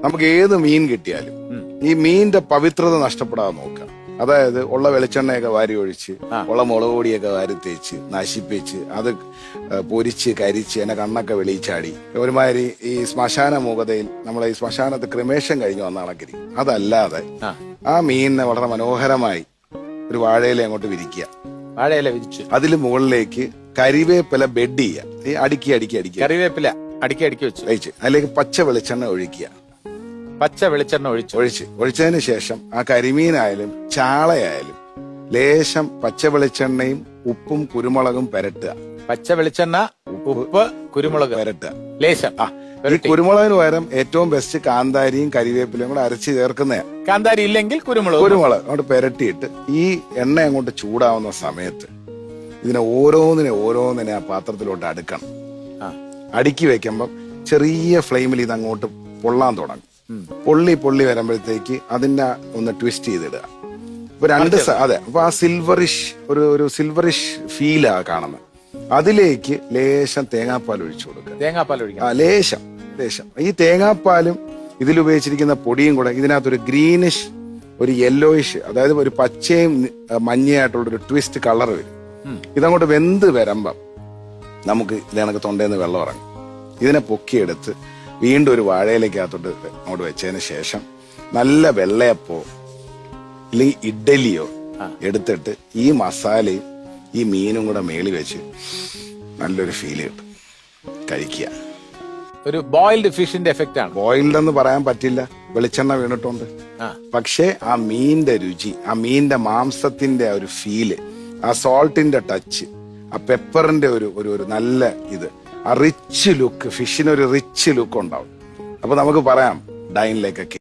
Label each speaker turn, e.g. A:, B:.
A: നമുക്ക് ഏത് മീൻ കിട്ടിയാലും ഈ മീനിന്റെ പവിത്രത നഷ്ടപ്പെടാതെ നോക്കുക. അതായത് ഉള്ള വെളിച്ചെണ്ണയൊക്കെ വാരി ഒഴിച്ച് ഉള്ള മുളക് പൊടിയൊക്കെ വാരി തേച്ച് നശിപ്പിച്ച് അത് പൊരിച്ച് കരിച്ച് എന്നെ കണ്ണൊക്കെ വെളിച്ചാടി ഒരുമാതിരി ഈ ശ്മശാന മൂകതയിൽ നമ്മളെ ഈ ശ്മശാനത്ത് ക്രിമേഷൻ കഴിഞ്ഞു വന്ന കണക്കിരി. അതല്ലാതെ ആ മീനിനെ വളരെ മനോഹരമായി ഒരു വാഴയില അങ്ങോട്ട് വിരിക്കുക.
B: വാഴയില വിരിച്ചു
A: അതിൽ മുകളിലേക്ക് കരിവേപ്പില ബെഡ് ചെയ്യുക. ഈ അടുക്കി അടുക്കി അടുക്കി
B: കറിവേപ്പില അടുക്കി അടുക്കി വെച്ച്
A: അതിലേക്ക് പച്ച വെളിച്ചെണ്ണ ഒഴിക്കുക.
B: പച്ച വെളിച്ചെണ്ണ
A: ഒഴിച്ചതിന് ശേഷം ആ കരിമീനായാലും ചാളയായാലും ലേശം പച്ച വെളിച്ചെണ്ണയും ഉപ്പും കുരുമുളകും പെരട്ടുക.
B: പച്ച വെളിച്ചെണ്ണ, ഉപ്പ്, കുരുമുളക്
A: പെരട്ടുക.
B: ലേശം
A: ഈ കുരുമുളകിന് പകരം ഏറ്റവും ബെസ്റ്റ് കാന്താരിയും കരിവേപ്പിലയും കൂടെ അരച്ച് ചേർക്കുന്നതാണ്.
B: കാന്താരി ഇല്ലെങ്കിൽ കുരുമുളക്
A: അങ്ങോട്ട് പെരട്ടിയിട്ട് ഈ എണ്ണ അങ്ങോട്ട് ചൂടാവുന്ന സമയത്ത് ഇതിനെ ഓരോന്നിനെ ആ പാത്രത്തിലോട്ട് അടുക്കണം. അടുക്കി വെക്കുമ്പം ചെറിയ ഫ്ലെയിമിൽ ഇത് അങ്ങോട്ട് പൊള്ളാൻ തുടങ്ങും. പൊള്ളി വരുമ്പോഴത്തേക്ക് അതിനെ ഒന്ന് ട്വിസ്റ്റ് ചെയ്തിടുക. ഇപ്പൊ അതെ, അപ്പൊ ആ ഒരു സിൽവറിഷ് ഫീലാ കാണുന്നത്. അതിലേക്ക് ലേശം തേങ്ങാപ്പാൽ ഒഴിച്ചു കൊടുക്കുക. ലേശം ഈ തേങ്ങാപ്പാലും ഇതിലുപയോഗിച്ചിരിക്കുന്ന പൊടിയും കൂടെ ഇതിനകത്തൊരു ഗ്രീനിഷ്, ഒരു യെല്ലോയിഷ്, അതായത് ഒരു പച്ചയും മഞ്ഞയായിട്ടുള്ളൊരു ട്വിസ്റ്റ് കളർ വരും. ഇതങ്ങോട്ട് വെന്ത് വരുമ്പം നമുക്ക് ഇതിനകത്ത് തൊണ്ടേന്ന് വെള്ളം ഇറങ്ങും. ഇതിനെ പൊക്കിയെടുത്ത് വീണ്ടും ഒരു വാഴയിലേക്കകത്തോട്ട് അങ്ങോട്ട് വെച്ചതിന് ശേഷം നല്ല വെള്ളയപ്പോ അല്ലെങ്കിൽ ഇഡ്ഡലിയോ എടുത്തിട്ട് ഈ മസാലയും ഈ മീനും കൂടെ മേളി വെച്ച് നല്ലൊരു ഫീല് കിട്ടും. കഴിക്കുക.
B: ഒരു ബോയിൽഡ് ഫിഷിന്റെ എഫക്റ്റ് ആണ്.
A: ബോയിൽഡ് എന്ന് പറയാൻ പറ്റില്ല, വെളിച്ചെണ്ണ വീണിട്ടുണ്ട്. പക്ഷെ ആ മീനിന്റെ രുചി, ആ മീനിന്റെ മാംസത്തിന്റെ ഒരു ഫീല്, ആ സോൾട്ടിന്റെ ടച്ച്, ആ പെപ്പറിന്റെ ഒരു നല്ല ഇത്, ആ റിച്ച് ലുക്ക്, ഫിഷിന് ഒരു റിച്ച് ലുക്ക് ഉണ്ടാവും. അപ്പൊ നമുക്ക് പറയാം ഡൈനിലേക്കൊക്കെ